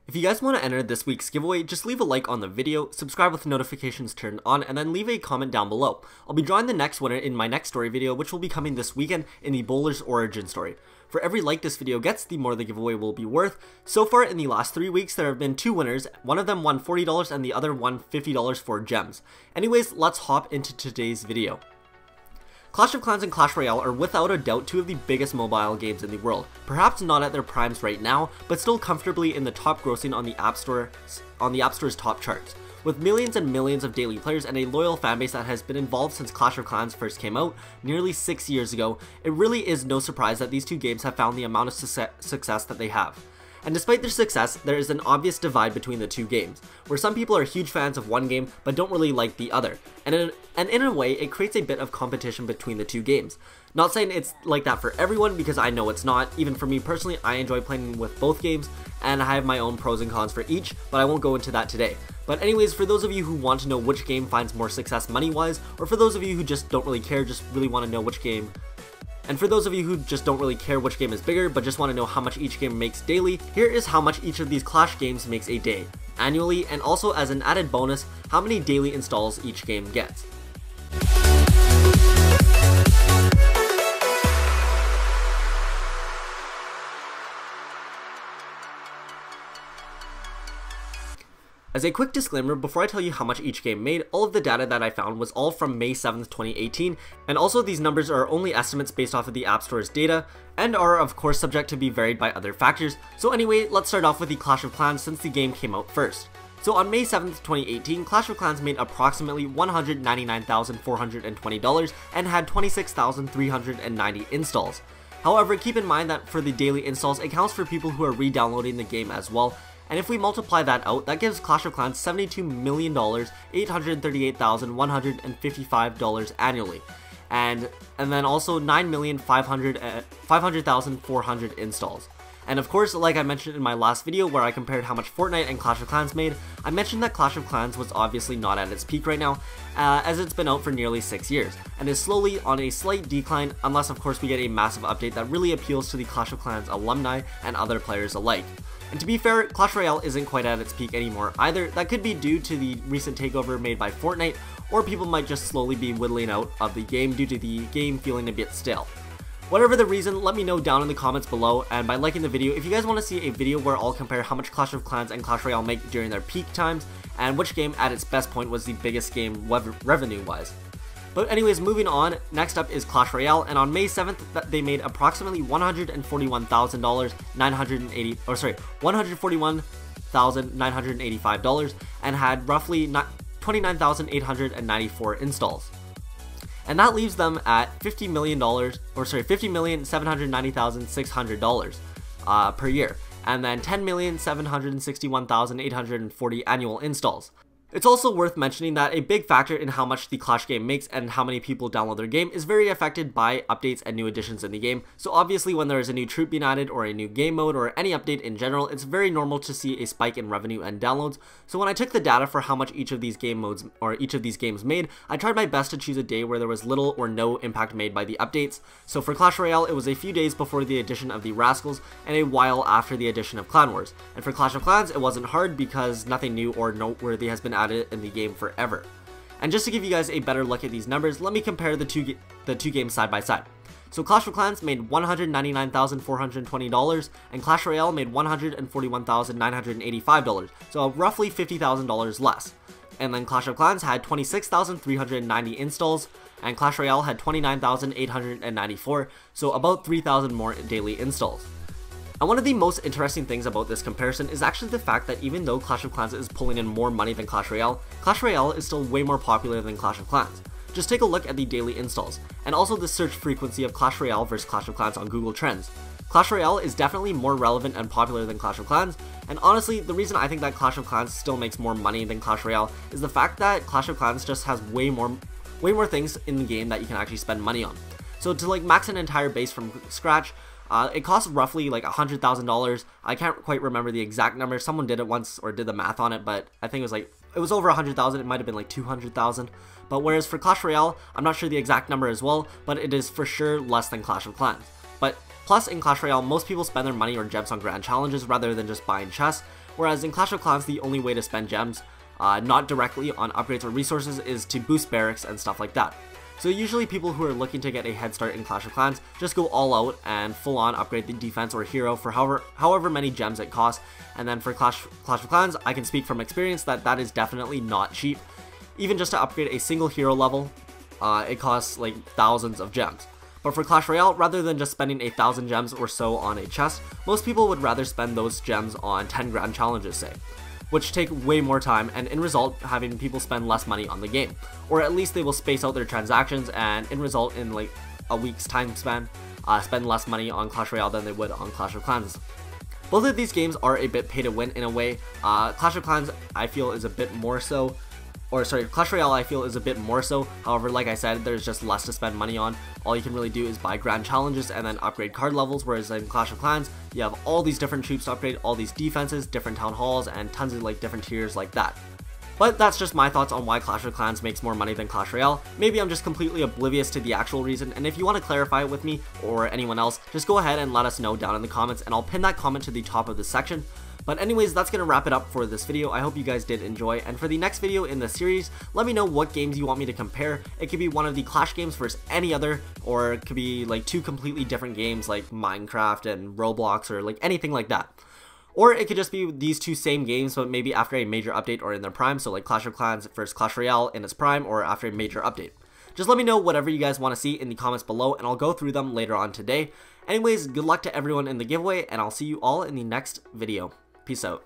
If you guys want to enter this week's giveaway, just leave a like on the video, subscribe with notifications turned on, and then leave a comment down below. I'll be drawing the next winner in my next story video, which will be coming this weekend in the Bowler's Origin story. For every like this video gets, the more the giveaway will be worth. So far in the last 3 weeks, there have been 2 winners. One of them won $40 and the other won $50 for gems. Anyways, let's hop into today's video. Clash of Clans and Clash Royale are without a doubt 2 of the biggest mobile games in the world. Perhaps not at their primes right now, but still comfortably in the top grossing on the App Store's top charts. With millions and millions of daily players and a loyal fanbase that has been involved since Clash of Clans first came out nearly 6 years ago, it really is no surprise that these 2 games have found the amount of success that they have. And despite their success, there is an obvious divide between the 2 games, where some people are huge fans of one game but don't really like the other, and in a way it creates a bit of competition between the 2 games. Not saying it's like that for everyone, because I know it's not. Even for me personally, I enjoy playing with both games, and I have my own pros and cons for each, but I won't go into that today. But anyways, for those of you who want to know which game finds more success money-wise, or for those of you who just don't really care, just really want to know which game, and for those of you who just don't really care which game is bigger, but just want to know how much each game makes daily, here is how much each of these Clash games makes a day, annually, and also as an added bonus, how many daily installs each game gets. As a quick disclaimer, before I tell you how much each game made, all of the data that I found was all from May 7th, 2018, and also these numbers are only estimates based off of the App Store's data, and are of course subject to be varied by other factors. So anyway, let's start off with the Clash of Clans since the game came out first. So on May 7th, 2018, Clash of Clans made approximately $199,420 and had 26,390 installs. However, keep in mind that for the daily installs, it counts for people who are re-downloading the game as well. And if we multiply that out, that gives Clash of Clans $72,838,155 annually, and then also 9,500,400 installs. And of course, like I mentioned in my last video where I compared how much Fortnite and Clash of Clans made, I mentioned that Clash of Clans was obviously not at its peak right now, as it's been out for nearly 6 years, and is slowly on a slight decline unless of course we get a massive update that really appeals to the Clash of Clans alumni and other players alike. And to be fair, Clash Royale isn't quite at its peak anymore either. That could be due to the recent takeover made by Fortnite, or people might just slowly be whittling out of the game due to the game feeling a bit stale. Whatever the reason, let me know down in the comments below, and by liking the video if you guys want to see a video where I'll compare how much Clash of Clans and Clash Royale make during their peak times, and which game at its best point was the biggest game revenue-wise. But anyways, moving on, next up is Clash Royale, and on May 7th, they made approximately $141,985 and had roughly 29,894 installs. And that leaves them at $50,790,600 per year, and then 10,761,840 annual installs. It's also worth mentioning that a big factor in how much the Clash game makes and how many people download their game is very affected by updates and new additions in the game. So obviously when there is a new troop being added or a new game mode or any update in general, it's very normal to see a spike in revenue and downloads. So when I took the data for how much each of these game modes or each of these games made, I tried my best to choose a day where there was little or no impact made by the updates. So for Clash Royale, it was a few days before the addition of the Rascals and a while after the addition of Clan Wars. And for Clash of Clans, it wasn't hard because nothing new or noteworthy has been added in the game forever. And just to give you guys a better look at these numbers, let me compare the two games side by side. So Clash of Clans made $199,420 and Clash Royale made $141,985, so roughly $50,000 less. And then Clash of Clans had 26,390 installs and Clash Royale had 29,894, so about 3,000 more daily installs. And one of the most interesting things about this comparison is actually the fact that even though Clash of Clans is pulling in more money than Clash Royale is still way more popular than Clash of Clans. Just take a look at the daily installs, and also the search frequency of Clash Royale versus Clash of Clans on Google Trends. Clash Royale is definitely more relevant and popular than Clash of Clans, and honestly, the reason I think that Clash of Clans still makes more money than Clash Royale is the fact that Clash of Clans just has way more things in the game that you can actually spend money on. So to like max an entire base from scratch, it costs roughly like $100,000. I can't quite remember the exact number. Someone did it once or did the math on it, but I think it was over 100,000. It might have been like 200,000. But whereas for Clash Royale, I'm not sure the exact number as well, but it is for sure less than Clash of Clans. But plus in Clash Royale, most people spend their money or gems on grand challenges rather than just buying chests, whereas in Clash of Clans the only way to spend gems, not directly on upgrades or resources, is to boost barracks and stuff like that. So usually people who are looking to get a head start in Clash of Clans just go all out and full on upgrade the defense or hero for however many gems it costs. And then for Clash of Clans, I can speak from experience that is definitely not cheap. Even just to upgrade a single hero level, it costs like thousands of gems. But for Clash Royale, rather than just spending 1,000 gems or so on a chest, most people would rather spend those gems on 10 grand challenges, say, which take way more time and in result having people spend less money on the game. Or at least they will space out their transactions and in result in like a week's time span, spend less money on Clash Royale than they would on Clash of Clans. Both of these games are a bit pay to win in a way. Clash of Clans I feel is a bit more so, Clash Royale I feel is a bit more so. However, like I said, there's just less to spend money on. All you can really do is buy grand challenges and then upgrade card levels, whereas in Clash of Clans, you have all these different troops to upgrade, all these defenses, different town halls, and tons of like different tiers like that. But that's just my thoughts on why Clash of Clans makes more money than Clash Royale. Maybe I'm just completely oblivious to the actual reason, and if you want to clarify it with me or anyone else, just go ahead and let us know down in the comments, and I'll pin that comment to the top of the section. But anyways, that's going to wrap it up for this video. I hope you guys did enjoy, and for the next video in the series, let me know what games you want me to compare. It could be one of the Clash games versus any other, or it could be like two completely different games like Minecraft and Roblox or like anything like that. Or it could just be these two same games, but maybe after a major update or in their prime, so like Clash of Clans versus Clash Royale in its prime or after a major update. Just let me know whatever you guys want to see in the comments below, and I'll go through them later on today. Anyways, good luck to everyone in the giveaway, and I'll see you all in the next video. Peace out.